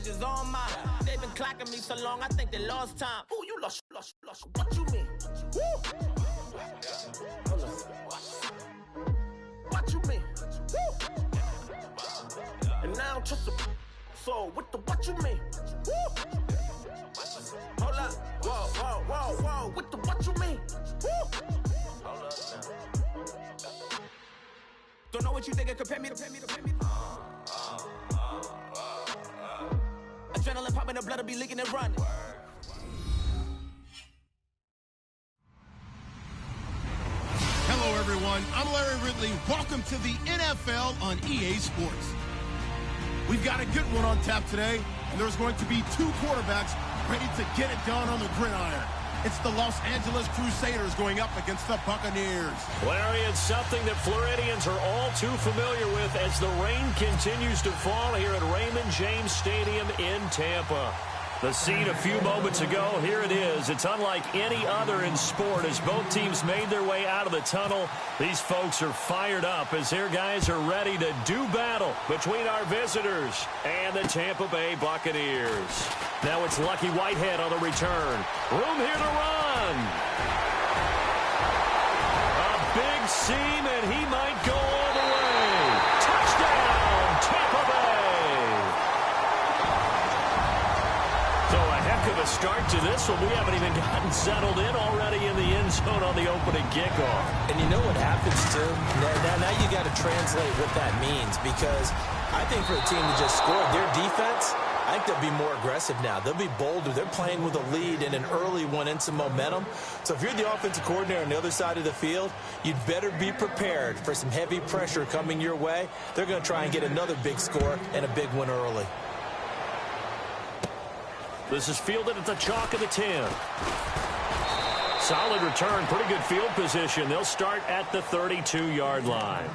badges on mine. They've been clocking me so long, I think they lost time. Ooh, you lost. What you mean? Woo! What you mean? Woo! And now I'm just a so what you mean? Woo! Hold up. Whoa. What you mean? Woo! Hold up now. Don't know what you think it compare me to. Adrenaline popping, the blood will be leaking and running. Hello, everyone. I'm Larry Ridley. Welcome to the NFL on EA Sports. We've got a good one on tap today, and there's going to be two quarterbacks ready to get it done on the gridiron. It's the Los Angeles Crusaders going up against the Buccaneers. Larry, it's something that Floridians are all too familiar with as the rain continues to fall here at Raymond James Stadium in Tampa. The scene a few moments ago, here it is. It's unlike any other in sport as both teams made their way out of the tunnel. These folks are fired up as their guys are ready to do battle between our visitors and the Tampa Bay Buccaneers. Now it's Lucky Whitehead on the return. Room here to run. A big seam, and he might go all the way. Touchdown, Tampa Bay. So a heck of a start to this one. We haven't even gotten settled in already in the end zone on the opening kickoff. And you know what happens, too? Now you got to translate what that means, because I think for a team to just score, their defense, I think they'll be more aggressive now. They'll be bolder. They're playing with a lead and an early one and some momentum. So if you're the offensive coordinator on the other side of the field, you'd better be prepared for some heavy pressure coming your way. They're going to try and get another big score and a big one early. This is fielded at the chalk of the 10. Solid return, pretty good field position. They'll start at the 32-yard line.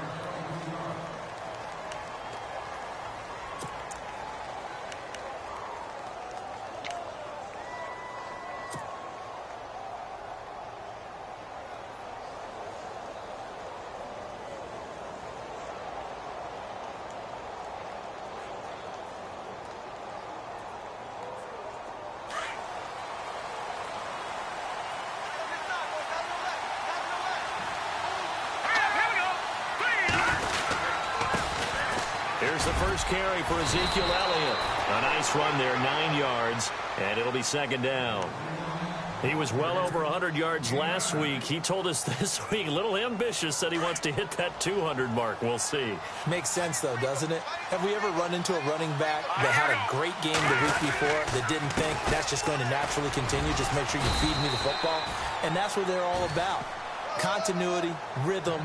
Here's the first carry for Ezekiel Elliott. A nice run there, 9 yards, and it'll be second down. He was well over 100 yards last week. He told us this week, a little ambitious, said he wants to hit that 200 mark. We'll see. Makes sense, though, doesn't it? Have we ever run into a running back that had a great game the week before that didn't think that's just going to naturally continue? Just make sure you feed me the football. And that's what they're all about. Continuity, rhythm,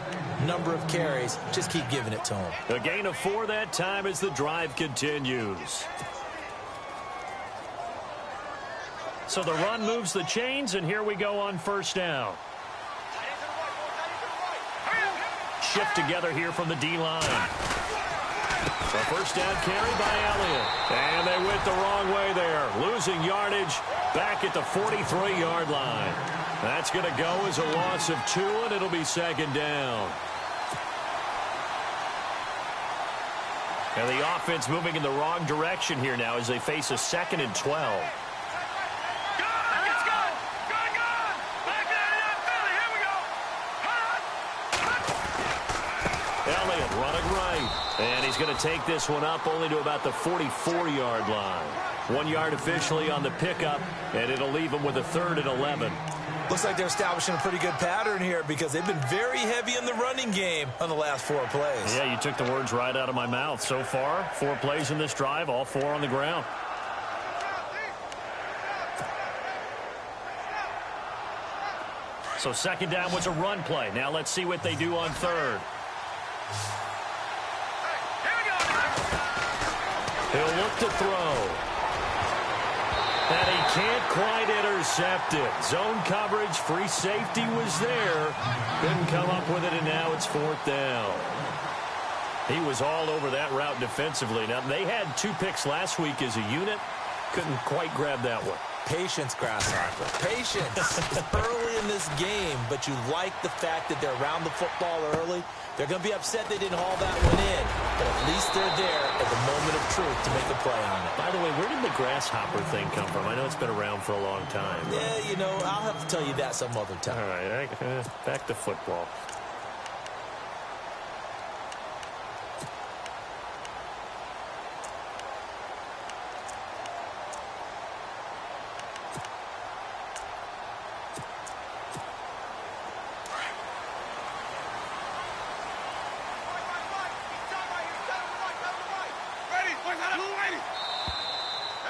number of carries. Just keep giving it to him. A gain of 4 that time as the drive continues. So the run moves the chains, and here we go on first down. Shift together here from the D-line. So first down carry by Elliott. And they went the wrong way there. Losing yardage back at the 43-yard line. That's going to go as a loss of 2, and it'll be second down. And the offense moving in the wrong direction here now as they face a 2nd and 12. Elliott running right. And he's going to take this one up only to about the 44-yard line. 1 yard officially on the pickup, and it'll leave him with a 3rd and 11. Looks like they're establishing a pretty good pattern here because they've been very heavy in the running game on the last 4 plays. Yeah, you took the words right out of my mouth. So far, 4 plays in this drive, all 4 on the ground. So second down was a run play. Now let's see what they do on 3rd. He'll look to throw. And he can't quite intercept it. Zone coverage, free safety was there. Couldn't come up with it, and now it's 4th down. He was all over that route defensively. Now, they had 2 picks last week as a unit. Couldn't quite grab that one. Patience, Grasshopper. Patience. It's early in this game, but you like the fact that they're around the football early. They're going to be upset they didn't haul that one in, but at least they're there at the moment of truth to make a play on it. By the way, where did the grasshopper thing come from? I know it's been around for a long time. Yeah, you know, I'll have to tell you that some other time. All right, back to football.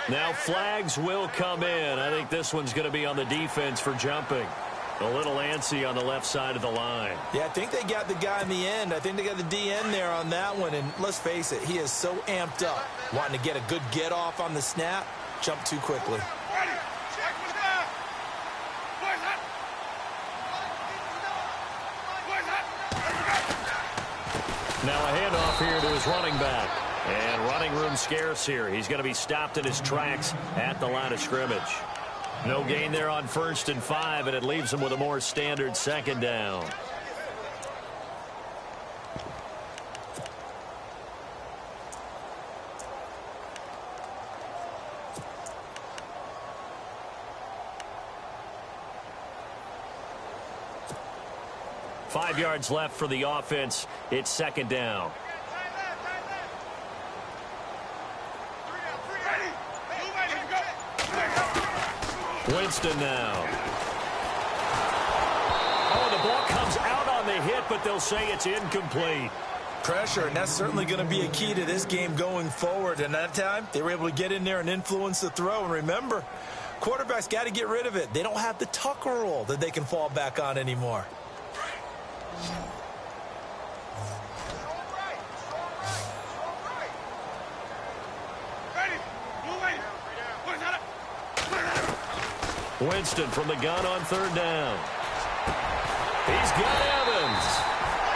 Now flags will come in. I think this one's going to be on the defense for jumping. A little antsy on the left side of the line. Yeah, I think they got the guy in the end. I think they got the DN there on that one. And let's face it, he is so amped up, wanting to get a good get off on the snap, jump too quickly. Now a handoff here to his running back. And running room scarce here. He's going to be stopped in his tracks at the line of scrimmage. No gain there on 1st and 5, and it leaves him with a more standard 2nd down. Five yards left for the offense. It's 2nd down. Winston now. Oh, the ball comes out on the hit, but they'll say it's incomplete. Pressure, and that's certainly going to be a key to this game going forward. And that time, they were able to get in there and influence the throw. And remember, quarterbacks got to get rid of it. They don't have the tuck roll that they can fall back on anymore. Winston from the gun on 3rd down. He's got Evans.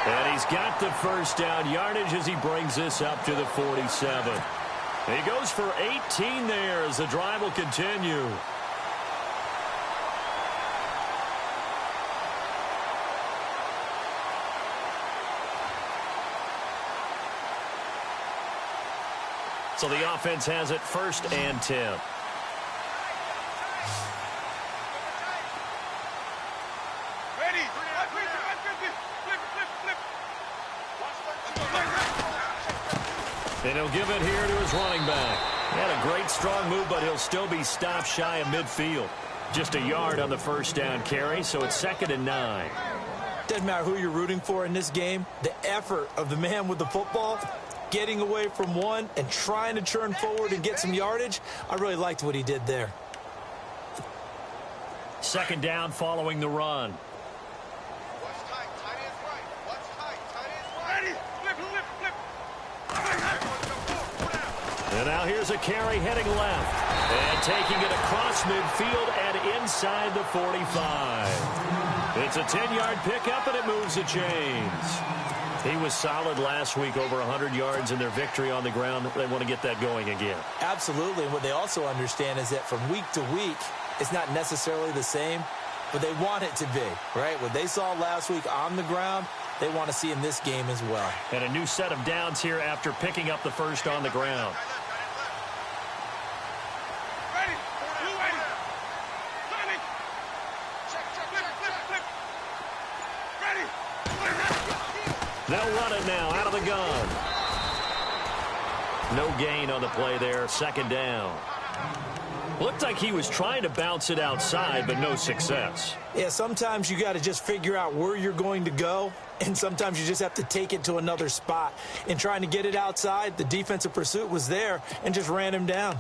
And he's got the 1st down yardage as he brings this up to the 47. He goes for 18 there as the drive will continue. So the offense has it 1st and 10. And he'll give it here to his running back. He had a great strong move, but he'll still be stopped shy of midfield. Just a yard on the 1st down carry, so it's 2nd and 9. Doesn't matter who you're rooting for in this game. The effort of the man with the football, getting away from one and trying to turn forward and get some yardage, I really liked what he did there. 2nd down following the run. And now here's a carry heading left. And taking it across midfield and inside the 45. It's a 10-yard pickup, and it moves the chains. He was solid last week, over 100 yards in their victory on the ground. They want to get that going again. Absolutely. And what they also understand is that from week to week, it's not necessarily the same, but they want it to be, right? What they saw last week on the ground, they want to see in this game as well. And a new set of downs here after picking up the 1st on the ground. They'll run it now out of the gun. No gain on the play there. 2nd down. Looked like he was trying to bounce it outside, but no success. Yeah, sometimes you got to just figure out where you're going to go, and sometimes you just have to take it to another spot. In trying to get it outside, the defensive pursuit was there and just ran him down.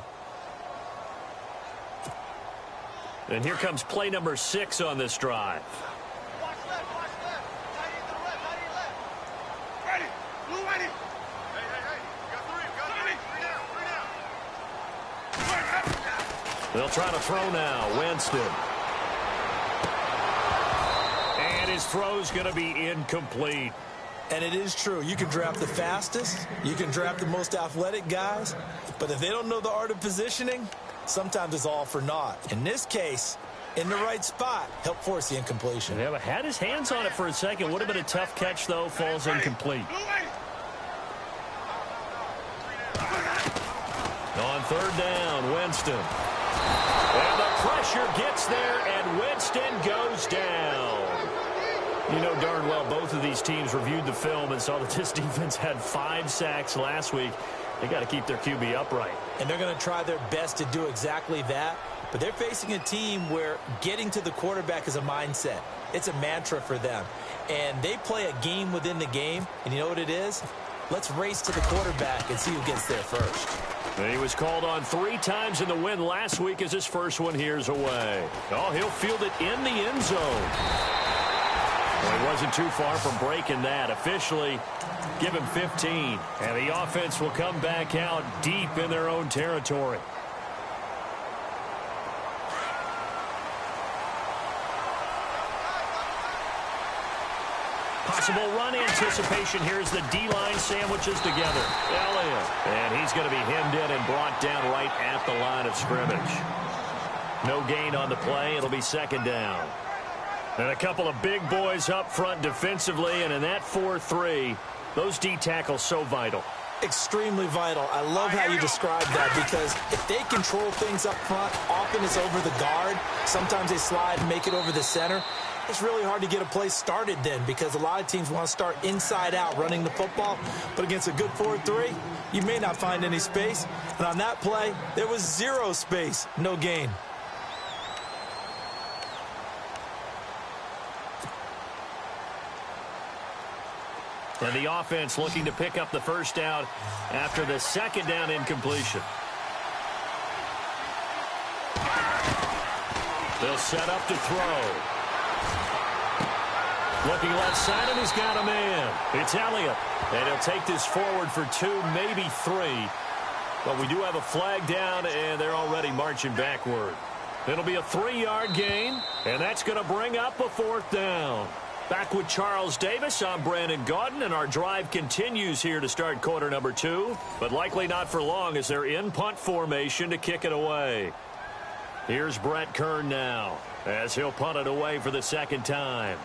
And here comes play number 6 on this drive. They'll try to throw now. Winston. And his throw's going to be incomplete. And it is true. You can draft the fastest. You can draft the most athletic guys. But if they don't know the art of positioning, sometimes it's all for naught. In this case, in the right spot, help force the incompletion. Yeah, but had his hands on it for a second. Would have been a tough catch, though. Falls incomplete. On third down, Winston. And the pressure gets there, and Winston goes down. You know darn well both of these teams reviewed the film and saw that this defense had 5 sacks last week. They got to keep their QB upright. And they're going to try their best to do exactly that. But they're facing a team where getting to the quarterback is a mindset. It's a mantra for them. And they play a game within the game. And you know what it is? Let's race to the quarterback and see who gets there first. And he was called on 3 times in the win last week as his first one here's away. Oh, he'll field it in the end zone. Well, he wasn't too far from breaking that. Officially, give him 15. And the offense will come back out deep in their own territory. Possible run anticipation here as the D-line sandwiches together. Elliott. And he's going to be hemmed in and brought down right at the line of scrimmage. No gain on the play. It'll be second down. And a couple of big boys up front defensively, and in that 4-3, those D tackles so vital. Extremely vital. I love how you describe that, because if they control things up front, often it's over the guard. Sometimes they slide and make it over the center. It's really hard to get a play started then, because a lot of teams want to start inside out running the football. But against a good 4-3, you may not find any space. And on that play, there was 0 space, no gain. And the offense looking to pick up the first down after the second down incompletion. They'll set up to throw. Looking left side, and he's got a man. It's Elliott. And he'll take this forward for 2, maybe 3. But we do have a flag down, and they're already marching backward. It'll be a 3-yard gain, and that's going to bring up a 4th down. Back with Charles Davis, I'm Brandon Gaudin, and our drive continues here to start quarter number 2, but likely not for long as they're in punt formation to kick it away. Here's Brett Kern now as he'll punt it away for the second time.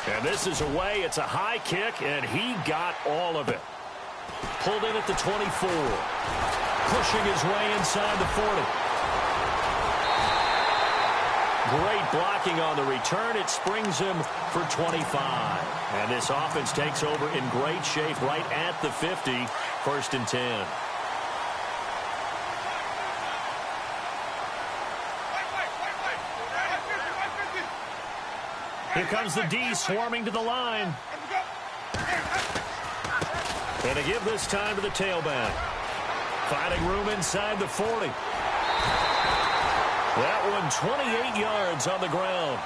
And this is away. It's a high kick, and he got all of it. Pulled in at the 24. Pushing his way inside the 40. Great blocking on the return. It springs him for 25. And this offense takes over in great shape right at the 50. 1st and 10. Here comes the D swarming to the line. And a give this time to the tailback. Finding room inside the 40. That one 28 yards on the ground.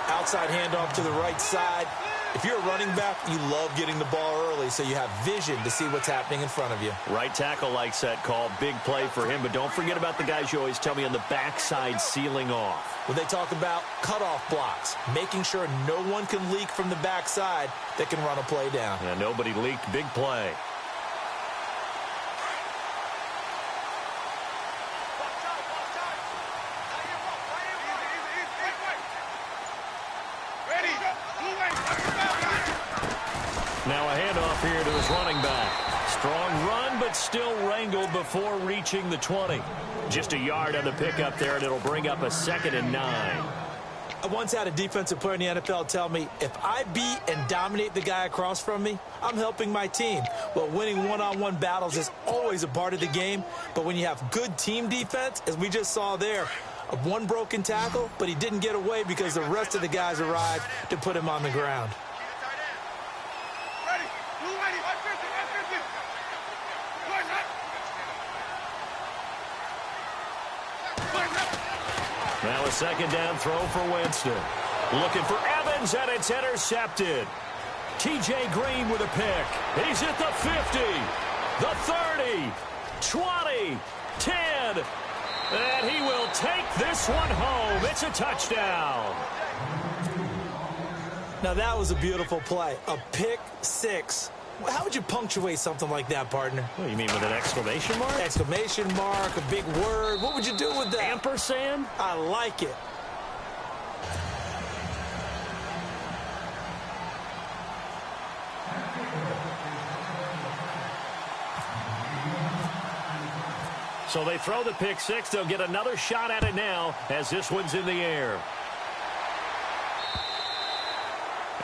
Outside handoff to the right side. If you're a running back, you love getting the ball early so you have vision to see what's happening in front of you. Right tackle likes that call. Big play for him. But don't forget about the guys you always tell me on the backside sealing off. When they talk about cutoff blocks, making sure no one can leak from the backside that can run a play down. And nobody leaked. Big play. Now a handoff here to his running back. Strong run, but still wrangled before reaching the 20. Just a yard on the pickup there, and it'll bring up a 2nd and 9. I once had a defensive player in the NFL tell me, if I beat and dominate the guy across from me, I'm helping my team. Well, winning one-on-one battles is always a part of the game, but when you have good team defense, as we just saw there, one broken tackle, but he didn't get away because the rest of the guys arrived to put him on the ground. Now a 2nd down throw for Winston. Looking for Evans, and it's intercepted. T.J. Green with a pick. He's at the 50, the 30, 20, 10, and he will take this one home. It's a touchdown. Now that was a beautiful play. A pick 6 How would you punctuate something like that, partner? What, you mean with an exclamation mark? Exclamation mark, a big word. What would you do with that? Ampersand? I like it. So they throw the pick six. They'll get another shot at it now as this one's in the air.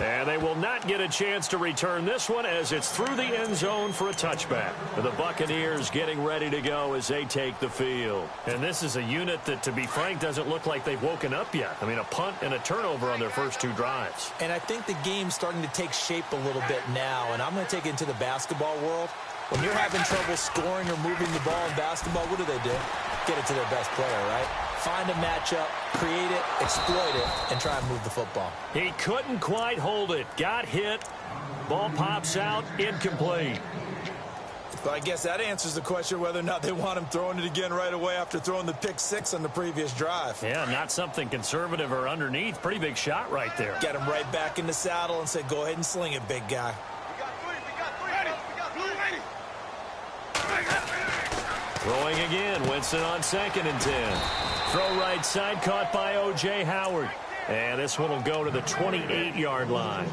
And they will not get a chance to return this one as it's through the end zone for a touchback. The Buccaneers getting ready to go as they take the field. And this is a unit that, to be frank, doesn't look like they've woken up yet. I mean, a punt and a turnover on their first two drives. And I think the game's starting to take shape a little bit now, and I'm going to take it into the basketball world. When you're having trouble scoring or moving the ball in basketball, what do? Get it to their best player, right? Find a matchup, create it, exploit it, and try and move the football. He couldn't quite hold it. Got hit. Ball pops out. Incomplete. But I guess that answers the question whether or not they want him throwing it again right away after throwing the pick six on the previous drive. Yeah, not something conservative or underneath. Pretty big shot right there. Get him right back in the saddle and say, go ahead and sling it, big guy. Throwing again, Winston on 2nd and 10. Throw right side, caught by O.J. Howard. And this one will go to the 28-yard line.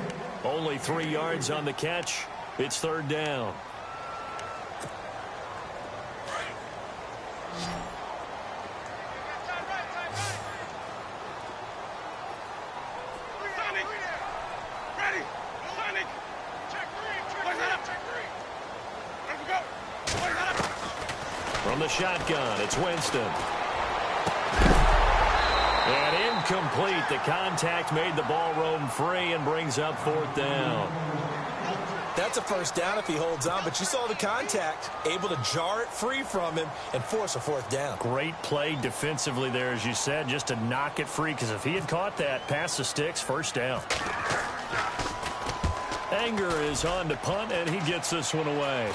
Only 3 yards on the catch. It's 3rd down. From the shotgun, it's Winston. And incomplete. The contact made the ball roam free and brings up 4th down. That's a first down if he holds on, but you saw the contact. Able to jar it free from him and force a 4th down. Great play defensively there, as you said, just to knock it free, because if he had caught that, past the sticks, 1st down. Anger is on to punt, and he gets this one away.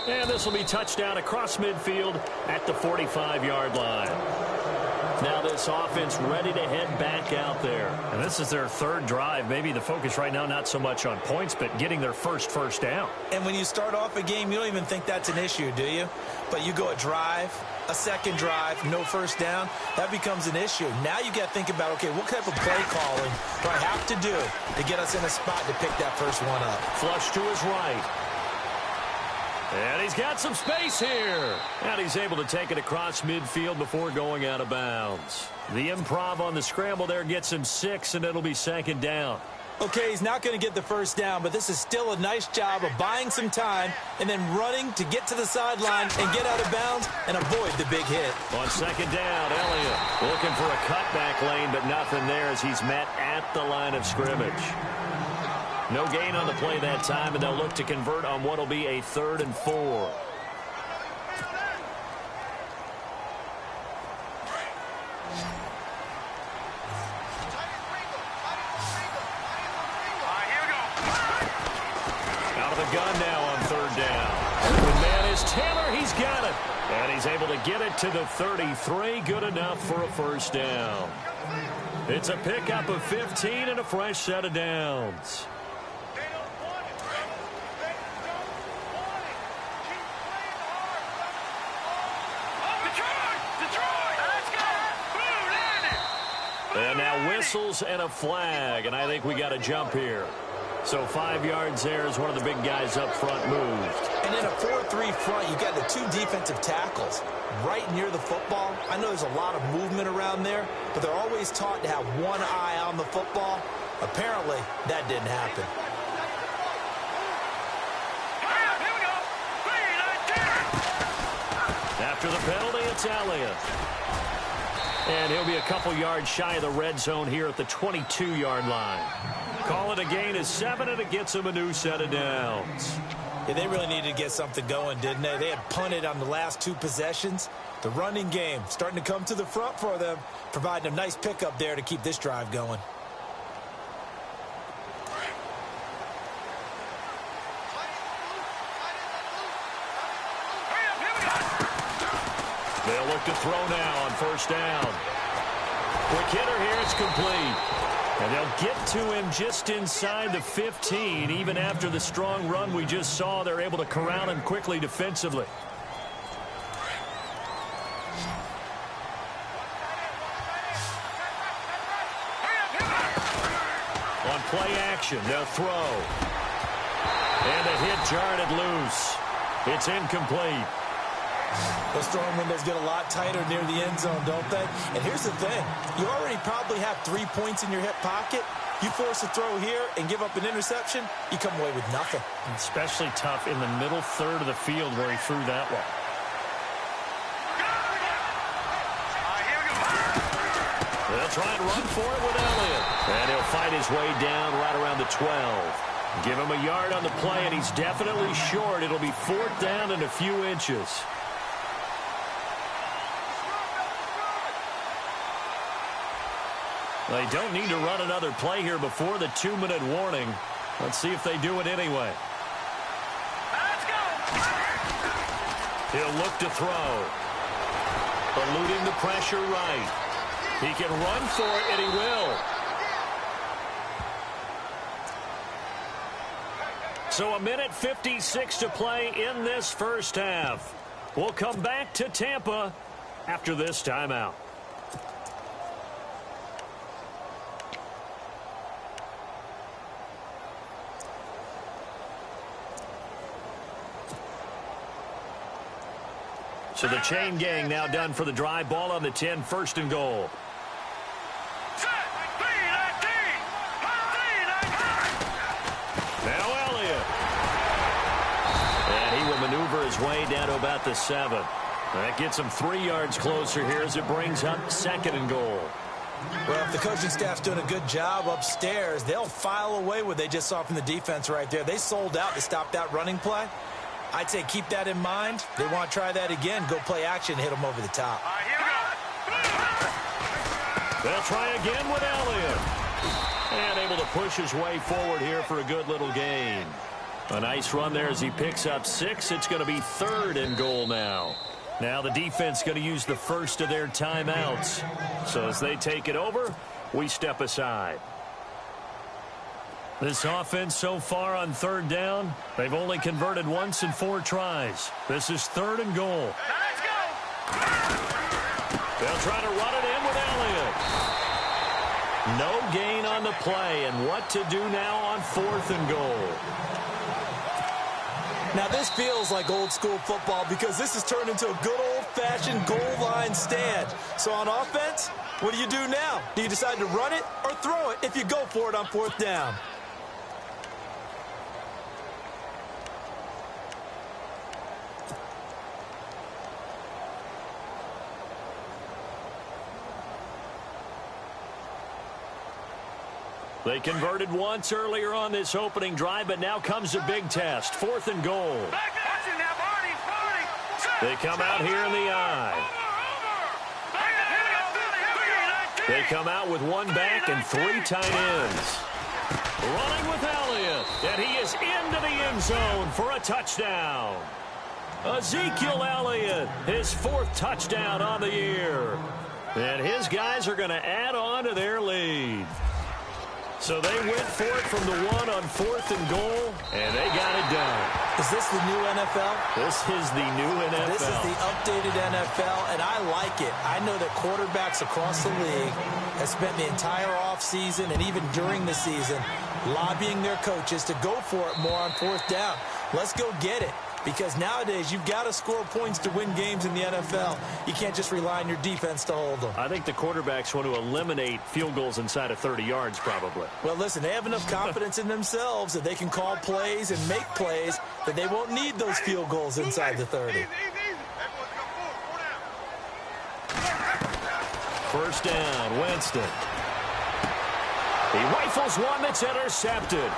And this will be touchdown across midfield at the 45-yard line. Now this offense ready to head back out there. And this is their 3rd drive. Maybe the focus right now not so much on points, but getting their first down. And when you start off a game, you don't even think that's an issue, do you? But you go a drive, a 2nd drive, no 1st down, that becomes an issue. Now you got to think about, okay, what type of play calling do I have to do to get us in a spot to pick that first one up? Flush to his right. And he's got some space here. And he's able to take it across midfield before going out of bounds. The improv on the scramble there gets him 6, and it'll be 2nd down. Okay, he's not going to get the 1st down, but this is still a nice job of buying some time and then running to get to the sideline and get out of bounds and avoid the big hit. On 2nd down, Elliott looking for a cutback lane, but nothing there as he's met at the line of scrimmage. No gain on the play that time, and they'll look to convert on what will be a 3rd and 4. Out of the gun now on 3rd down. The man is Taylor. He's got it. And he's able to get it to the 33. Good enough for a 1st down. It's a pickup of 15 and a fresh set of downs. And now whistles and a flag, and I think we got a jump here. So 5 yards there as one of the big guys up front moved. And in a 4-3 front, you got the 2 defensive tackles right near the football. I know there's a lot of movement around there, but they're always taught to have one eye on the football. Apparently, that didn't happen. After the penalty, it's Elliott. And he'll be a couple yards shy of the red zone here at the 22-yard line. Call it a gain of 7, and it gets him a new set of downs. Yeah, they really needed to get something going, didn't they? They had punted on the last 2 possessions. The running game starting to come to the front for them, providing a nice pickup there to keep this drive going. They'll look to throw now on 1st down. Quick hitter here, it's complete. And they'll get to him just inside the 15. Even after the strong run we just saw, they're able to corral him quickly defensively. On play action, they'll throw. And the hit jarred it loose. It's incomplete. Those throwing windows get a lot tighter near the end zone, don't they? And here's the thing. You already probably have 3 points in your hip pocket. You force a throw here and give up an interception, you come away with nothing. Especially tough in the middle third of the field where he threw that one. They'll try and run for it with Elliott. And he'll fight his way down right around the 12. Give him a yard on the play, and he's definitely short. It'll be 4th down and a few inches. They don't need to run another play here before the 2-minute warning. Let's see if they do it anyway. Let's go. He'll look to throw. Eluding the pressure right. He can run for it, and he will. So 1:56 to play in this first half. We'll come back to Tampa after this timeout. So the chain gang now done for the drive. Ball on the 10, 1st and goal. Now Elliott. And he will maneuver his way down to about the 7. That gets him 3 yards closer here as it brings up 2nd and goal. Well, if the coaching staff's doing a good job upstairs, they'll file away what they just saw from the defense right there. They sold out to stop that running play. I'd say keep that in mind. They want to try that again. Go play action, hit them over the top. They'll try again with Elliott. And able to push his way forward here for a good little gain. A nice run there as he picks up 6. It's going to be 3rd and goal now. Now the defense going to use the first of their timeouts. So as they take it over, we step aside. This offense so far on 3rd down, they've only converted once in 4 tries. This is 3rd and goal. Let's go. They'll try to run it in with Elliott. No gain on the play, and what to do now on 4th and goal. Now this feels like old school football because this has turned into a good old-fashioned goal line stand. So on offense, what do you do now? Do you decide to run it or throw it if you go for it on 4th down? They converted once earlier on this opening drive, but now comes a big test. 4th and goal. They come out here in the I. They come out with 1 back and 3 tight ends. Running with Elliott, and he is into the end zone for a touchdown. Ezekiel Elliott, his 4th touchdown on the year. And his guys are going to add on to their lead. So they went for it from the 1 on 4th and goal, and they got it done. Is this the new NFL? This is the new NFL. This is the updated NFL, and I like it. I know that quarterbacks across the league have spent the entire offseason and even during the season lobbying their coaches to go for it more on 4th down. Let's go get it. Because nowadays, you've got to score points to win games in the NFL. You can't just rely on your defense to hold them. I think the quarterbacks want to eliminate field goals inside of 30 yards, probably. Well, listen, they have enough confidence in themselves that they can call plays and make plays that they won't need those field goals inside the 30. First down, Winston. He rifles one that's intercepted.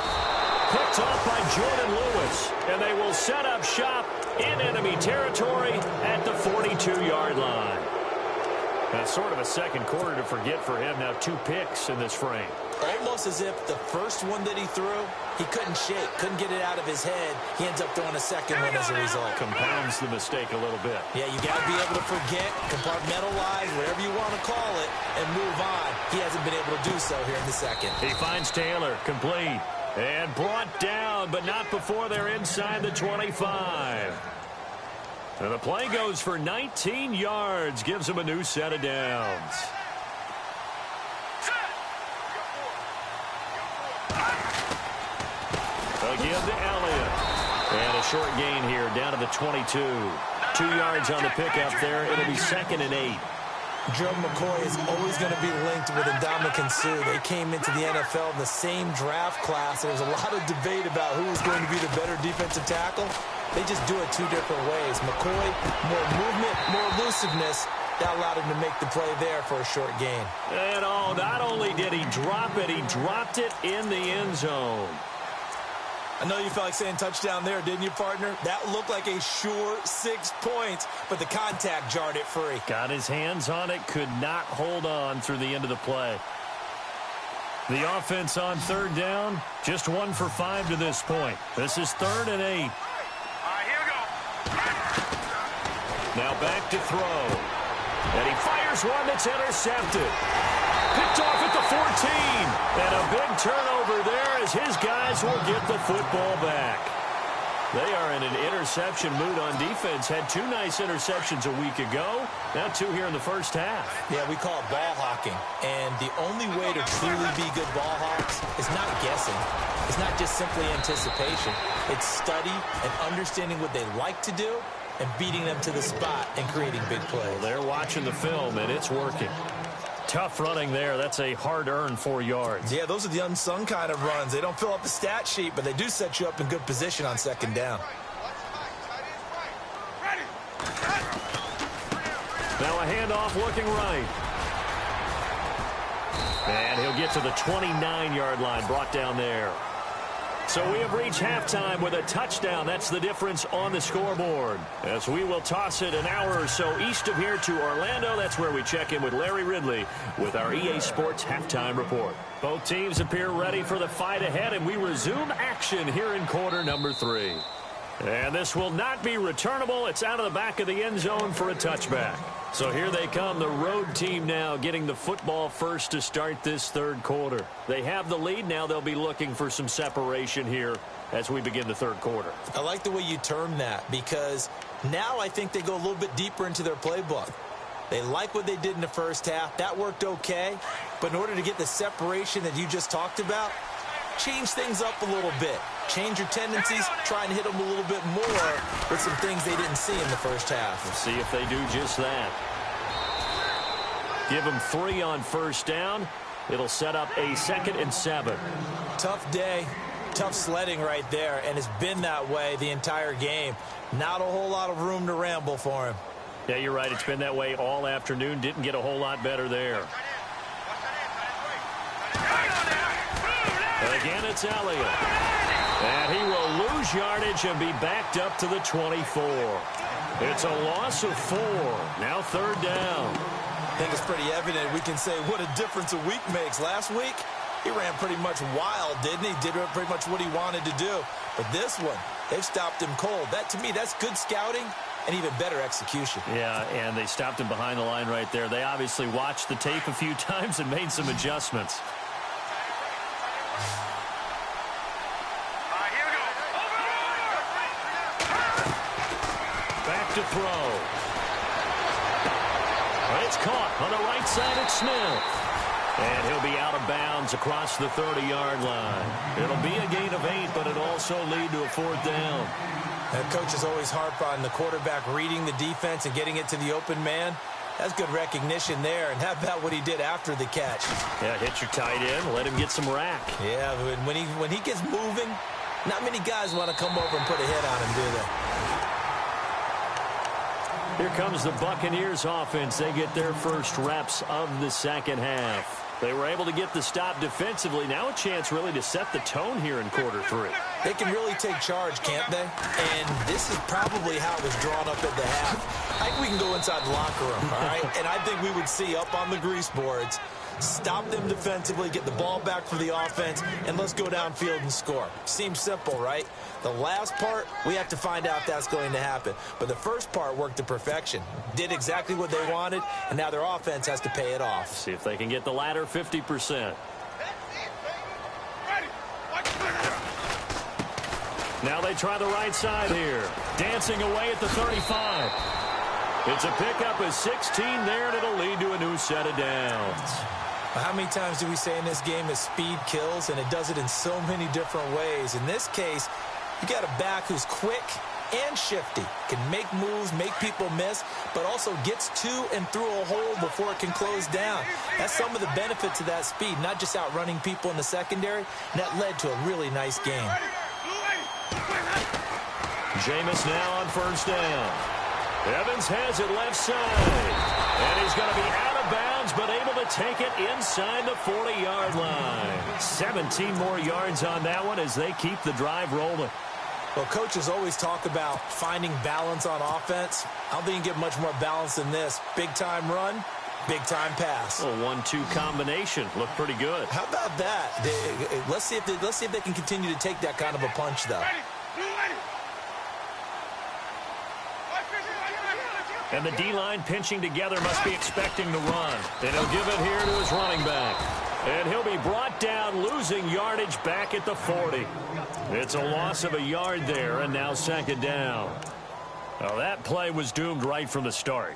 Picked off by Jordan Lewis, and they will set up shop in enemy territory at the 42-yard line. That's sort of a second quarter to forget for him. Now 2 picks in this frame. almost as if the first one that he threw, he couldn't shake, couldn't get it out of his head. He ends up throwing a second one as a result. Compounds the mistake a little bit. Yeah, you got to be able to forget, compartmentalize, whatever you want to call it, and move on. He hasn't been able to do so here in the second. He finds Taylor, complete, and brought down, but not before they're inside the 25. And the play goes for 19 yards, gives him a new set of downs. Again to Elliott. And a short gain here down to the 22. 2 yards on the pickup there. It'll be 2nd and 8. Joe McCoy is always going to be linked with Ndamukong Suh. They came into the NFL in the same draft class. There was a lot of debate about who was going to be the better defensive tackle. They just do it 2 different ways. McCoy, more movement, more elusiveness. That allowed him to make the play there for a short gain. And not only did he drop it, he dropped it in the end zone. I know you felt like saying touchdown there, didn't you, partner? That looked like a sure 6 points, but the contact jarred it free. Got his hands on it, could not hold on through the end of the play. The offense on 3rd down, just 1 for 5 to this point. This is 3rd and 8. All right, here we go. Now back to throw. And he fires one that's intercepted. Picked off at the 14. And a big turnover there as his guys will get the football back. They are in an interception mood on defense. Had 2 nice interceptions a week ago. Now 2 here in the first half. Yeah, we call it ball hawking. And the only way to truly be good ball hawks is not guessing. It's not just simply anticipation. It's study and understanding what they like to do and beating them to the spot and creating big plays. Well, they're watching the film, and it's working. Tough running there. That's a hard-earned 4 yards. Yeah, those are the unsung kind of runs. They don't fill up the stat sheet, but they do set you up in good position on 2nd down. Now a handoff looking right. And he'll get to the 29-yard line, brought down there. So we have reached halftime with a touchdown. That's the difference on the scoreboard. As we will toss it an hour or so east of here to Orlando. That's where we check in with Larry Ridley with our EA Sports Halftime Report. Both teams appear ready for the fight ahead, and we resume action here in quarter number 3. And this will not be returnable. It's out of the back of the end zone for a touchback. So here they come, the road team now getting the football first to start this 3rd quarter. They have the lead. Now they'll be looking for some separation here as we begin the 3rd quarter. I like the way you termed that because now I think they go a little bit deeper into their playbook. They like what they did in the first half. That worked okay. But in order to get the separation that you just talked about, change things up a little bit. Change your tendencies, try and hit them a little bit more with some things they didn't see in the first half. We'll see if they do just that. Give them 3 on 1st down. It'll set up a 2nd and 7. Tough day, tough sledding right there, and it's been that way the entire game. Not a whole lot of room to ramble for him. Yeah, you're right. It's been that way all afternoon. Didn't get a whole lot better there. And again, it's Elliott. And he will lose yardage and be backed up to the 24. It's a loss of 4. Now 3rd down. I think it's pretty evident we can say what a difference a week makes. Last week, he ran pretty much wild, didn't he? Did pretty much what he wanted to do. But this one, they've stopped him cold. That, to me, that's good scouting and even better execution. Yeah, and they stopped him behind the line right there. They obviously watched the tape a few times and made some adjustments. Back to throw. It's caught on the right side at Smith. And he'll be out of bounds across the 30-yard line. It'll be a gain of 8, but it'll also lead to a 4th down. That coach is always harp on the quarterback reading the defense and getting it to the open man. That's good recognition there. And how about what he did after the catch? Yeah, hit your tight end, let him get some rack. Yeah, when he gets moving, not many guys want to come over and put a hit on him, do they? Here comes the Buccaneers offense. They get their first reps of the 2nd half. They were able to get the stop defensively. Now a chance really to set the tone here in quarter 3. They can really take charge, can't they? And this is probably how it was drawn up at the half. I think we can go inside the locker room, all right? And I think we would see up on the grease boards stop them defensively, get the ball back for the offense, and let's go downfield and score. Seems simple, right? The last part, we have to find out if that's going to happen. But the first part worked to perfection. Did exactly what they wanted, and now their offense has to pay it off. See if they can get the latter 50%. Now they try the right side here. Dancing away at the 35. It's a pickup of 16 there, and it'll lead to a new set of downs. How many times do we say in this game that speed kills, and it does it in so many different ways? In this case, you got a back who's quick and shifty, can make moves, make people miss, but also gets to and through a hole before it can close down. That's some of the benefits of that speed, not just outrunning people in the secondary, and that led to a really nice game. Jameis now on first down. Evans has it left side. And he's going to be out of bounds, but able to take it inside the 40-yard line. 17 more yards on that one as they keep the drive rolling. Well, coaches always talk about finding balance on offense. I don't think you can get much more balance than this. Big-time run, big-time pass. A 1-2 combination. Looked pretty good. How about that? Let's see if they can continue to take that kind of a punch, though. And the D-line pinching together must be expecting the run. And he'll give it here to his running back. And he'll be brought down, losing yardage back at the 40. It's a loss of a yard there, and now second down. Well, that play was doomed right from the start.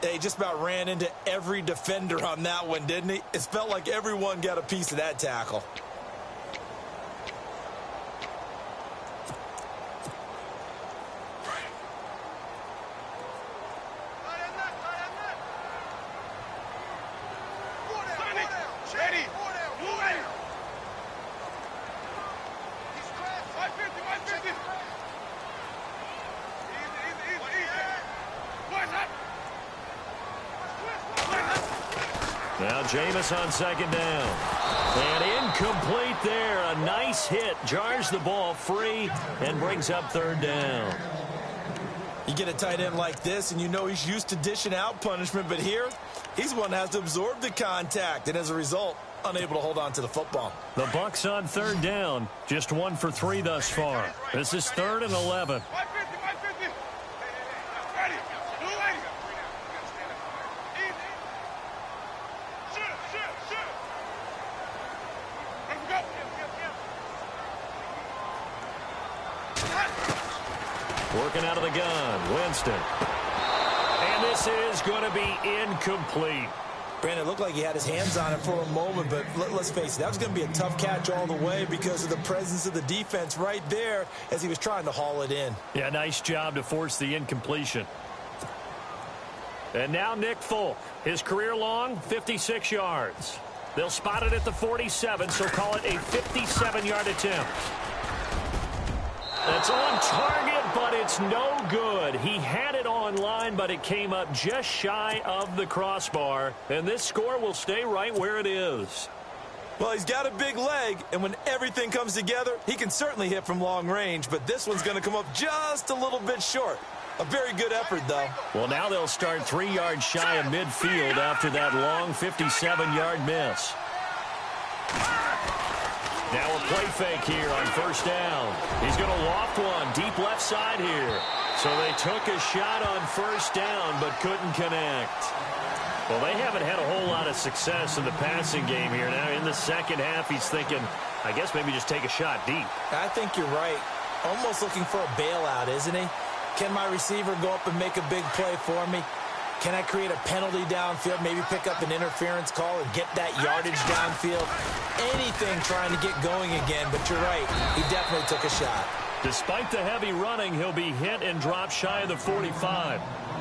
He just about ran into every defender on that one, didn't he? It felt like everyone got a piece of that tackle. Now Jameis on second down. And incomplete there. A nice hit. Jars the ball free and brings up third down. You get a tight end like this, and you know he's used to dishing out punishment, but here, he's one that has to absorb the contact, and as a result, unable to hold on to the football. The Bucs on third down. Just 1 for 3 thus far. This is 3rd and 11. Working out of the gun, Winston. And this is going to be incomplete. Brandon, it looked like he had his hands on it for a moment, but let's face it, that was going to be a tough catch all the way because of the presence of the defense right there as he was trying to haul it in. Yeah, nice job to force the incompletion. And now Nick Folk. His career long, 56 yards. They'll spot it at the 47, so call it a 57-yard attempt. That's on target, but it's no good. He had it on line, but it came up just shy of the crossbar. And this score will stay right where it is. Well, he's got a big leg, and when everything comes together, he can certainly hit from long range, but this one's going to come up just a little bit short. A very good effort, though. Well, now they'll start 3 yards shy of midfield after that long 57-yard miss. Now a play fake here on first down. He's going to loft one deep left side here. So they took a shot on first down but couldn't connect. Well, they haven't had a whole lot of success in the passing game here. Now in the second half, he's thinking, I guess maybe just take a shot deep. I think you're right. Almost looking for a bailout, isn't he? Can my receiver go up and make a big play for me? Can I create a penalty downfield, maybe pick up an interference call and get that yardage downfield? Anything trying to get going again, but you're right. He definitely took a shot. Despite the heavy running, he'll be hit and drop shy of the 45.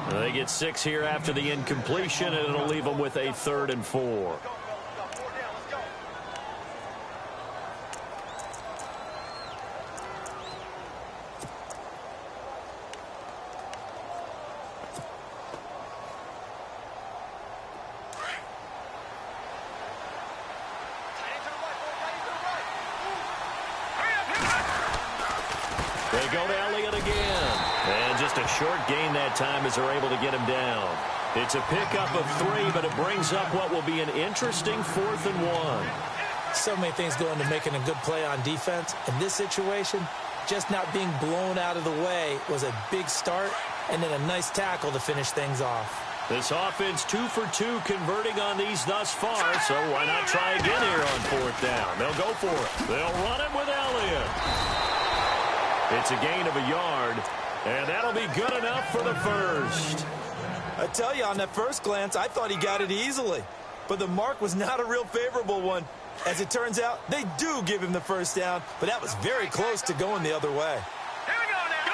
They get 6 here after the incompletion, and it'll leave them with a 3rd and 4. They go to Elliott again. And just a short gain that time as they're able to get him down. It's a pickup of 3, but it brings up what will be an interesting 4th and 1. So many things go into making a good play on defense. In this situation, just not being blown out of the way was a big start, and then a nice tackle to finish things off. This offense 2 for 2 converting on these thus far, so why not try again here on 4th down? They'll go for it. They'll run it with Elliott. It's a gain of a yard, and that'll be good enough for the first. I tell you, on that first glance, I thought he got it easily. But the mark was not a real favorable one. As it turns out, they do give him the first down, but that was very close to going the other way. Here we go now.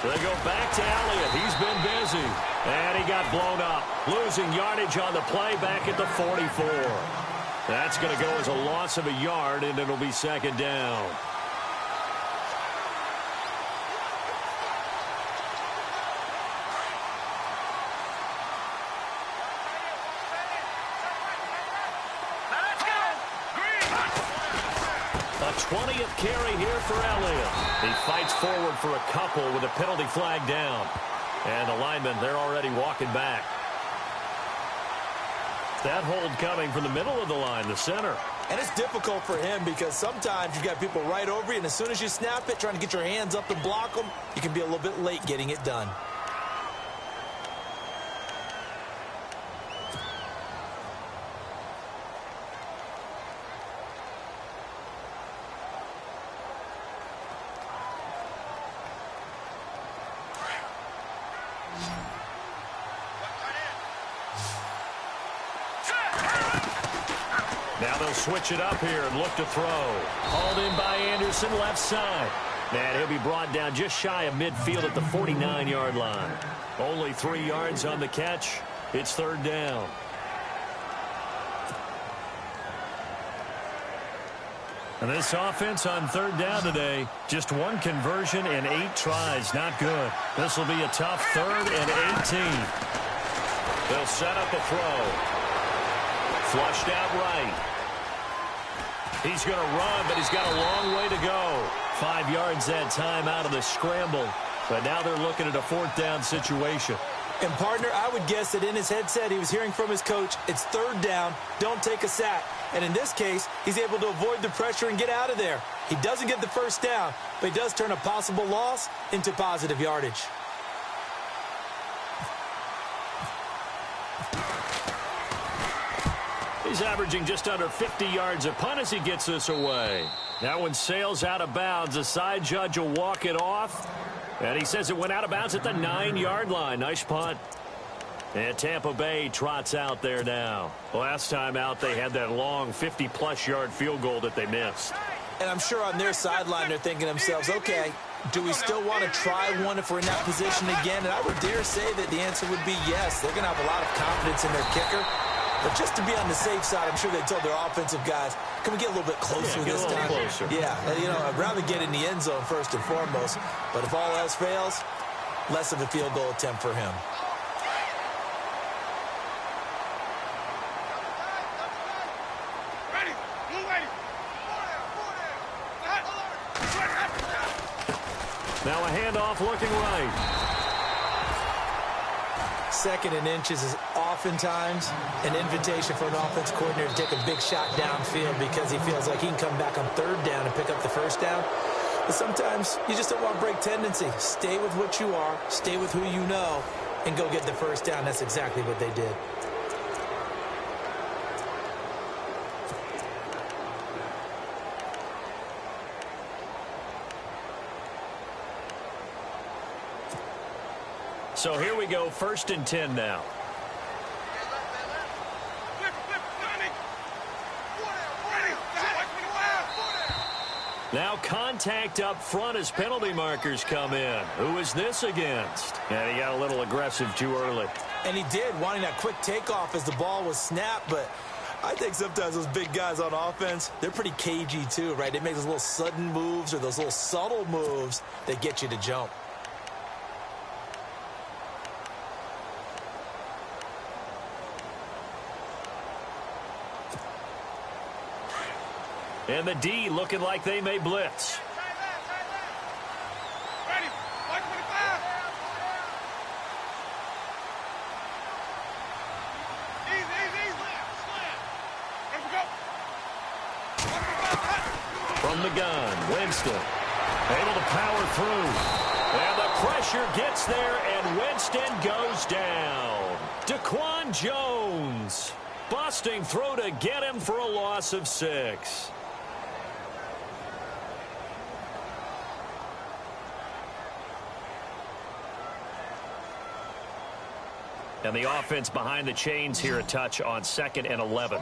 They go back to Elliott. He's been busy. And he got blown up. Losing yardage on the play back at the 44. That's going to go as a loss of a yard, and it'll be 2nd down. A 20th carry here for Elliott. He fights forward for a couple with a penalty flag down. And the linemen, they're already walking back. That hold coming from the middle of the line, the center. And it's difficult for him because sometimes you got people right over you, and as soon as you snap it, trying to get your hands up and block them, you can be a little bit late getting it done. Now they'll switch it up here and look to throw. Hauled in by Anderson, left side. And he'll be brought down just shy of midfield at the 49-yard line. Only 3 yards on the catch. It's 3rd down. And this offense on 3rd down today, just 1 conversion and 8 tries. Not good. This will be a tough 3rd and 18. They'll set up a throw. Flushed out right. He's going to run, but he's got a long way to go. 5 yards that time out of the scramble. But now they're looking at a 4th down situation. And, partner, I would guess that in his headset he was hearing from his coach, it's 3rd down, don't take a sack. And in this case, he's able to avoid the pressure and get out of there. He doesn't get the first down, but he does turn a possible loss into positive yardage. He's averaging just under 50 yards a punt as he gets this away. That one sails out of bounds. The side judge will walk it off. And he says it went out of bounds at the 9-yard line. Nice punt. And Tampa Bay trots out there now. Last time out, they had that long 50-plus yard field goal that they missed. And I'm sure on their sideline they're thinking to themselves, okay, do we still want to try one if we're in that position again? And I would dare say that the answer would be yes. They're going to have a lot of confidence in their kicker. But just to be on the safe side, I'm sure they told their offensive guys, can we get a little bit closer this time? Closer. Yeah, I'd rather get in the end zone first and foremost. But if all else fails, less of a field goal attempt for him. Now a handoff looking right. 2nd and inches is oftentimes an invitation for an offense coordinator to take a big shot downfield because he feels like he can come back on 3rd down and pick up the first down. But sometimes you just don't want to break tendency. Stay with what you are, stay with who you know, and go get the first down. That's exactly what they did. So here we go, 1st and 10 now. Now contact up front as penalty markers come in. Who is this against? And he got a little aggressive too early. And he did, wanting that quick takeoff as the ball was snapped, but I think sometimes those big guys on offense, they're pretty cagey too, right? They make those little sudden moves or those little subtle moves that get you to jump. And the D looking like they may blitz. From the gun, Winston able to power through. And the pressure gets there, and Winston goes down. Daquan Jones busting through to get him for a loss of 6. And the offense behind the chains here a touch on 2nd and 11.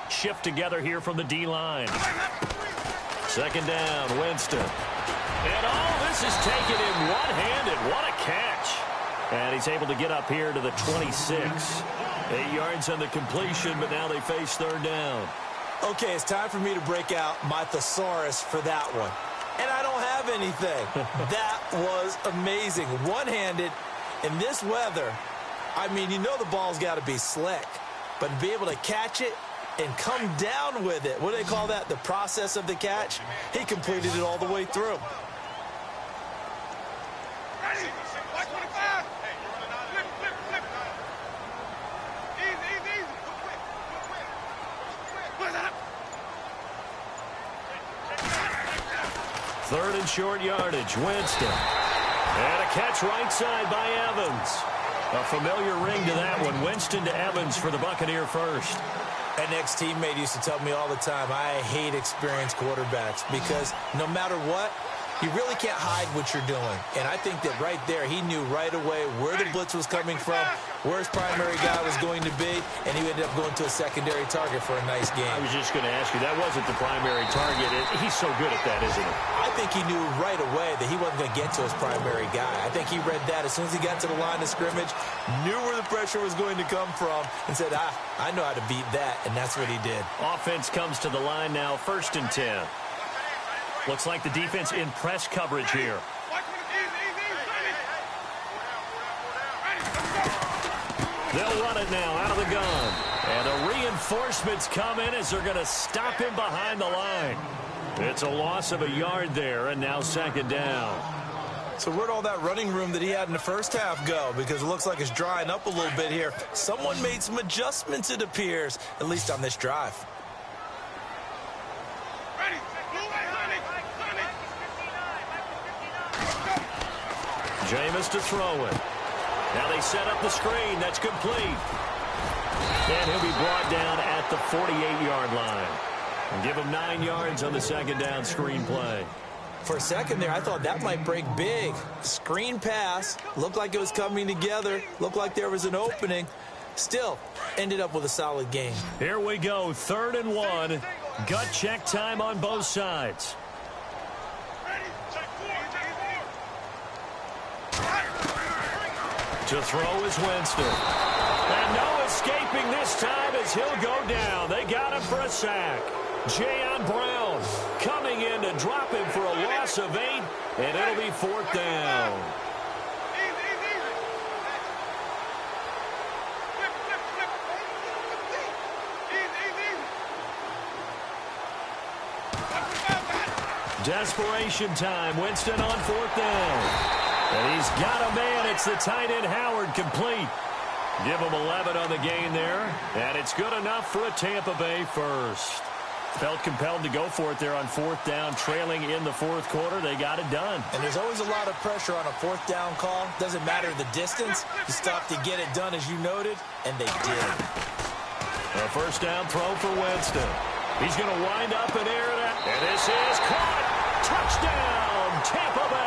Shift together here from the D-line. 2nd down, Winston. And all this is taken in one-handed. What a catch. And he's able to get up here to the 26. 8 yards on the completion, but now they face 3rd down. Okay, it's time for me to break out my thesaurus for that one. And I don't have anything. That was amazing. One-handed in this weather. I mean, you know the ball's got to be slick. But to be able to catch it and come down with it, what do they call that? The process of the catch? He completed it all the way through. Third and short yardage, Winston. And a catch right side by Evans. A familiar ring to that one. Winston to Evans for the Buccaneer first. An ex-teammate used to tell me all the time, I hate experienced quarterbacks because no matter what, you really can't hide what you're doing. And I think that right there, he knew right away where the blitz was coming from, where his primary guy was going to be, and he ended up going to a secondary target for a nice game. I was just going to ask you, that wasn't the primary target. He's so good at that, isn't he? I think he knew right away that he wasn't going to get to his primary guy. I think he read that as soon as he got to the line of scrimmage, knew where the pressure was going to come from, and said, I know how to beat that, and that's what he did. Offense comes to the line now, 1st and 10. Looks like the defense in press coverage here. They'll run it now out of the gun. And the reinforcements come in as they're going to stop him behind the line. It's a loss of a yard there, and now 2nd down. So where'd all that running room that he had in the first half go? Because it looks like it's drying up a little bit here. Someone made some adjustments, it appears, at least on this drive. Jameis to throw it. Now they set up the screen. That's complete. And he'll be brought down at the 48-yard line. And give him 9 yards on the 2nd down screen play. For a second there, I thought that might break big. Screen pass. Looked like it was coming together. Looked like there was an opening. Still, ended up with a solid game. Here we go. 3rd and 1. Gut check time on both sides. To throw is Winston. And no escaping this time as he'll go down. They got him for a sack. Jayon Brown coming in to drop him for a loss of 8, and it'll be 4th down. Desperation time. Winston on 4th down. And he's got a man. It's the tight end Howard complete. Give him 11 on the gain there. And it's good enough for a Tampa Bay first. Felt compelled to go for it there on 4th down, trailing in the 4th quarter. They got it done. And there's always a lot of pressure on a 4th down call. Doesn't matter the distance. You stop to get it done, as you noted, and they did. A 1st down throw for Winston. He's going to wind up and air it out. And this is caught. Touchdown, Tampa Bay.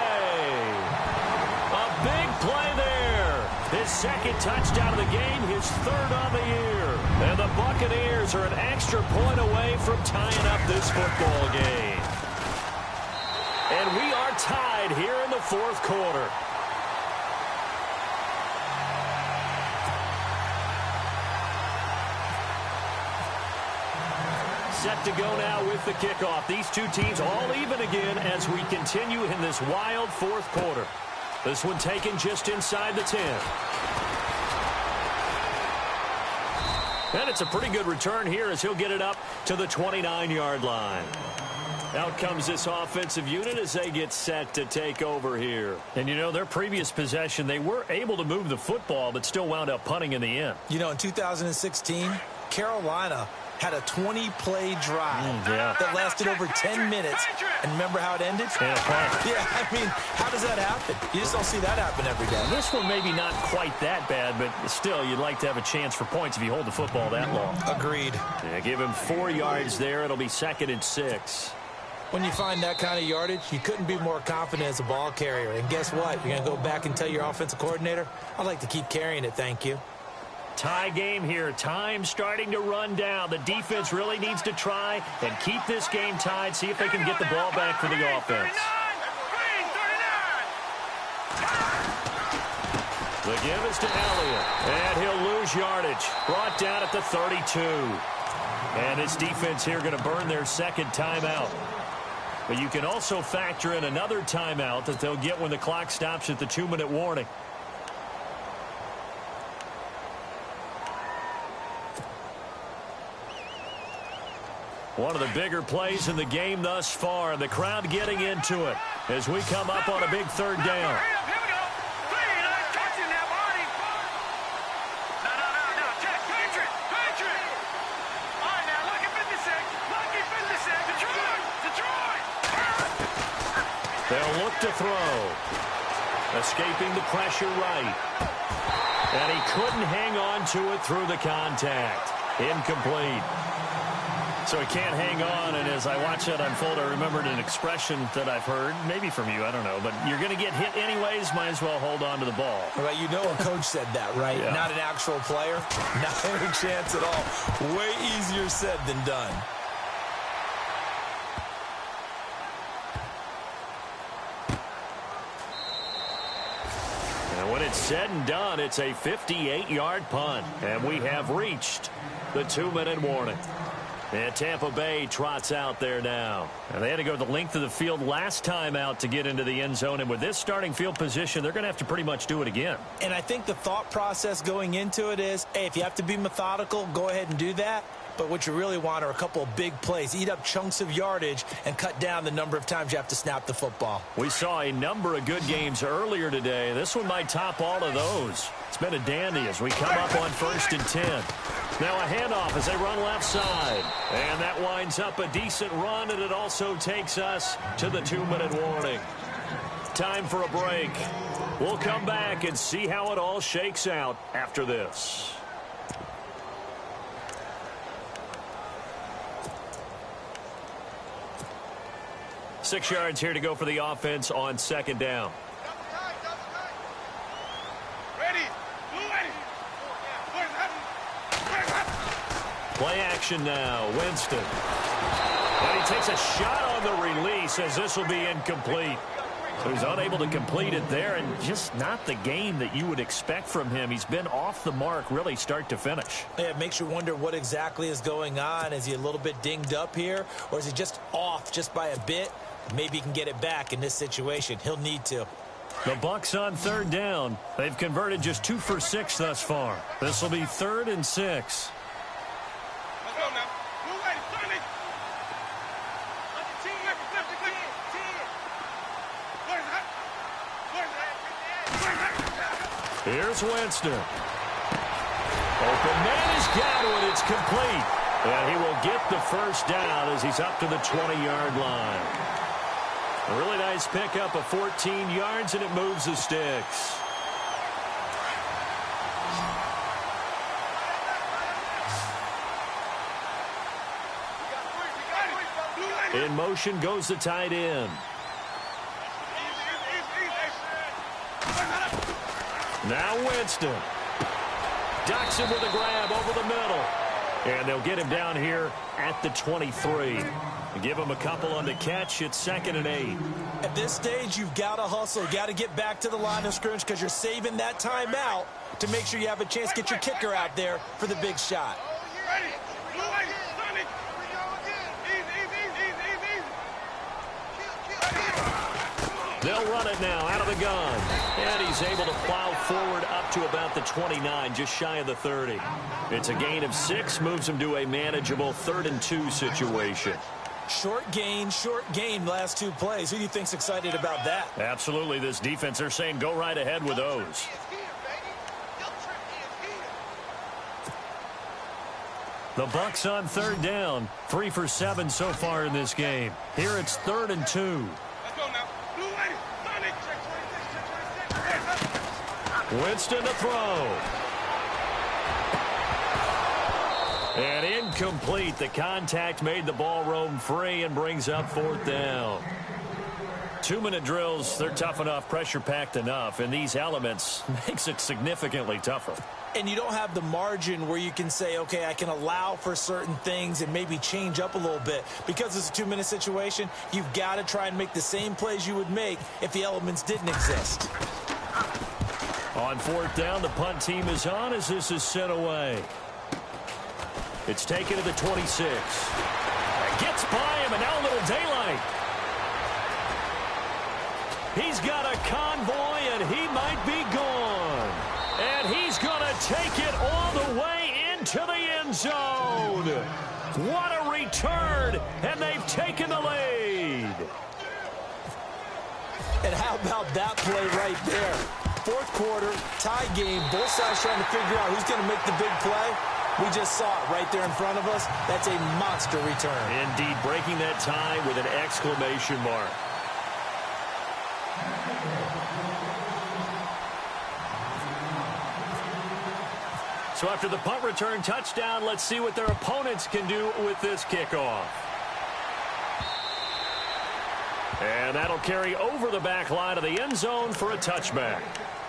A big play there. His 2nd touchdown of the game, his 3rd on the year. And the Buccaneers are an extra point away from tying up this football game. And we are tied here in the 4th quarter. Set to go now with the kickoff. These two teams all even again as we continue in this wild 4th quarter. This one taken just inside the 10. And it's a pretty good return here as he'll get it up to the 29-yard line. Out comes this offensive unit as they get set to take over here. And, you know, their previous possession, they were able to move the football, but still wound up punting in the end. You know, in 2016, Carolina had a 20-play drive that lasted over 10 minutes. And remember how it ended? And a punt. Yeah, I mean, how does that happen? You just don't see that happen every day. This one maybe not quite that bad, but still, you'd like to have a chance for points if you hold the football that long. Agreed. Yeah, give him 4 yards there. It'll be 2nd and 6. When you find that kind of yardage, you couldn't be more confident as a ball carrier. And guess what? You're going to go back and tell your offensive coordinator, I'd like to keep carrying it, thank you. Tie game here. Time starting to run down. The defense really needs to try and keep this game tied, see if they can get the ball back for the offense. The give is to Elliott, and he'll lose yardage. Brought down at the 32. And this defense here going to burn their 2nd timeout. But you can also factor in another timeout that they'll get when the clock stops at the 2-minute warning. One of the bigger plays in the game thus far, and the crowd getting into it as we come up on a big 3rd down. They'll look to throw. Escaping the pressure right. And he couldn't hang on to it through the contact. Incomplete. So he can't hang on, and as I watch that unfold, I remembered an expression that I've heard, maybe from you, I don't know, but you're going to get hit anyways, might as well hold on to the ball. Well, you know a coach said that, right? Yeah. Not an actual player. Not any chance at all. Way easier said than done. And when it's said and done, it's a 58-yard punt, and we have reached the 2-minute warning. And Tampa Bay trots out there now. And they had to go the length of the field last time out to get into the end zone. And with this starting field position, they're going to have to pretty much do it again. And I think the thought process going into it is, hey, if you have to be methodical, go ahead and do that. But what you really want are a couple of big plays. Eat up chunks of yardage and cut down the number of times you have to snap the football. We saw a number of good games earlier today. This one might top all of those. It's been a dandy as we come up on 1st and 10. Now a handoff as they run left side. And that winds up a decent run, and it also takes us to the 2-minute warning. Time for a break. We'll come back and see how it all shakes out after this. Six yards here to go for the offense on 2nd down. Play action now. Winston. And he takes a shot on the release as this will be incomplete. So he's unable to complete it there, and just not the game that you would expect from him. He's been off the mark really start to finish. Yeah, it makes you wonder what exactly is going on. Is he a little bit dinged up here, or is he just off just by a bit? Maybe he can get it back in this situation. He'll need to. The Bucs on 3rd down. They've converted just 2 for 6 thus far. This will be 3rd and 6. Here's Winston. Open man has got it. It's complete. And he will get the 1st down as he's up to the 20-yard line. A really nice pickup of 14 yards, and it moves the sticks. In motion goes the tight end. Now Winston. Ducks him with a grab over the middle. And they'll get him down here at the 23. Give him a couple on the catch. It's 2nd and 8. At this stage, you've got to hustle. You've got to get back to the line of scrimmage because you're saving that timeout to make sure you have a chance to get your kicker out there for the big shot. They'll run it now out of the gun. And he's able to plow forward up to about the 29, just shy of the 30. It's a gain of 6, moves him to a manageable 3rd and 2 situation. Short gain, last two plays. Who do you think's excited about that? Absolutely. This defense, they're saying go right ahead with those. The Bucs on third down. 3 for 7 so far in this game. Here it's 3rd and 2. Winston to throw. And incomplete. The contact made the ball roam free and brings up 4th down. 2-minute drills, they're tough enough, pressure-packed enough, and these elements makes it significantly tougher. And you don't have the margin where you can say, okay, I can allow for certain things and maybe change up a little bit. Because it's a 2-minute situation, you've got to try and make the same plays you would make if the elements didn't exist. On 4th down, the punt team is on as this is sent away. It's taken to the 26. It gets by him, and now a little daylight. He's got a convoy, and he might be gone. And he's going to take it all the way into the end zone. What a return, and they've taken the lead. And how about that play right there? 4th quarter, tie game, both sides trying to figure out who's going to make the big play. We just saw it right there in front of us. That's a monster return. Indeed, breaking that tie with an exclamation mark. So after the punt return touchdown, let's see what their opponents can do with this kickoff. And that'll carry over the back line of the end zone for a touchback.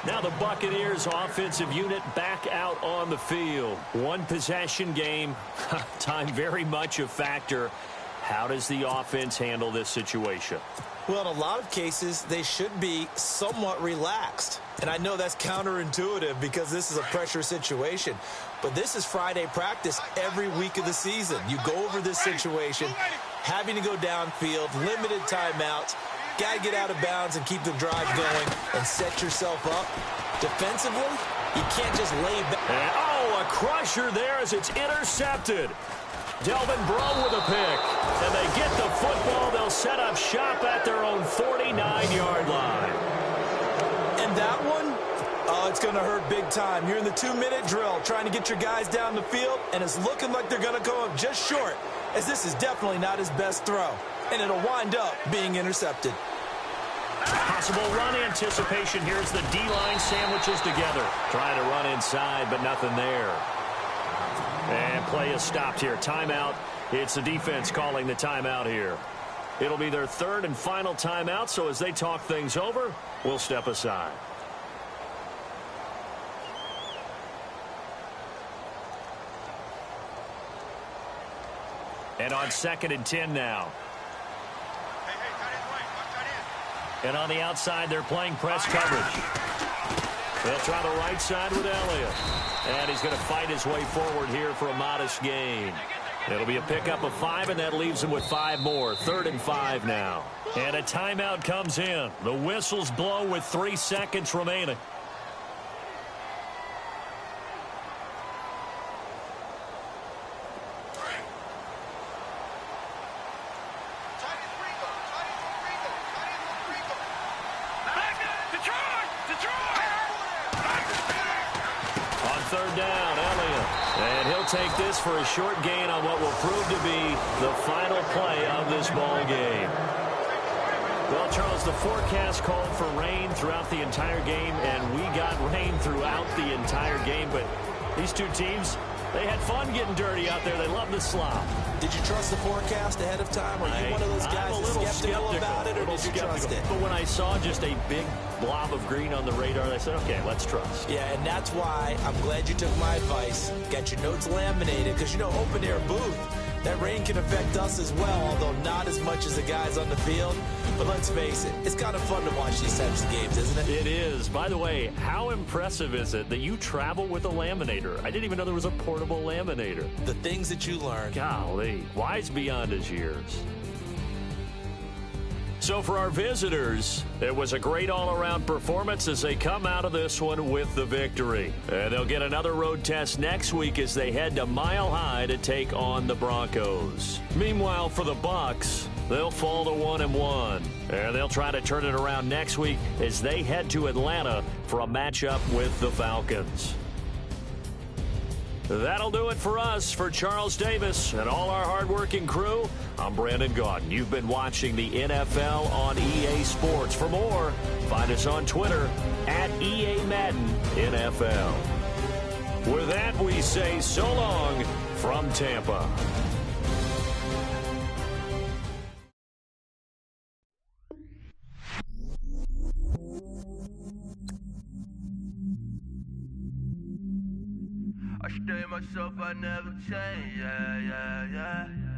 Now the Buccaneers offensive unit back out on the field. One possession game. Time very much a factor. How does the offense handle this situation? Well, in a lot of cases, they should be somewhat relaxed. And I know that's counterintuitive because this is a pressure situation. But this is Friday practice every week of the season. You go over this situation, having to go downfield, limited timeouts. Got to get out of bounds and keep the drive going and set yourself up. Defensively, you can't just lay back. And, a crusher there as it's intercepted. Delvin Breaux with a pick. And they get the football. They'll set up shop at their own 49-yard line. And that one, it's going to hurt big time. You're in the 2-minute drill trying to get your guys down the field, and it's looking like they're going to come up just short, as this is definitely not his best throw. And it'll wind up being intercepted. Possible run anticipation. Here's the D-line sandwiches together. Trying to run inside, but nothing there. And play is stopped here. Timeout. It's the defense calling the timeout here. It'll be their 3rd and final timeout, so as they talk things over, we'll step aside. And on 2nd and 10 now. And on the outside, they're playing press coverage. They'll try the right side with Elliott. And he's going to fight his way forward here for a modest gain. It'll be a pickup of 5, and that leaves him with 5 more. 3rd and 5 now. And a timeout comes in. The whistles blow with 3 seconds remaining. Take this for a short gain on what will prove to be the final play of this ball game. Well, Charles, the forecast called for rain throughout the entire game, and we got rain throughout the entire game. But these two teams, they had fun getting dirty out there. They love the slop. Did you trust the forecast ahead of time? Are you one of those guys that's skeptical about it, or did you trust it? But when I saw just a big blob of green on the radar, I said, okay, let's trust. Yeah, and that's why I'm glad you took my advice. Got your notes laminated, because, you know, open air booth, that rain can affect us as well, although not as much as the guys on the field. But let's face it, it's kind of fun to watch these types of games, isn't it? It is. By the way, how impressive is it that you travel with a laminator? I didn't even know there was a portable laminator. The things that you learn. Golly, wise beyond his years. So for our visitors, it was a great all-around performance as they come out of this one with the victory. And they'll get another road test next week as they head to Mile High to take on the Broncos. Meanwhile, for the Bucs, they'll fall to 1-1. And they'll try to turn it around next week as they head to Atlanta for a matchup with the Falcons. That'll do it for us. For Charles Davis and all our hardworking crew, I'm Brandon Gaudin. You've been watching the NFL on EA Sports. For more, find us on Twitter at EA Madden NFL. With that, we say so long from Tampa. I stay myself, I never change, yeah, yeah, yeah.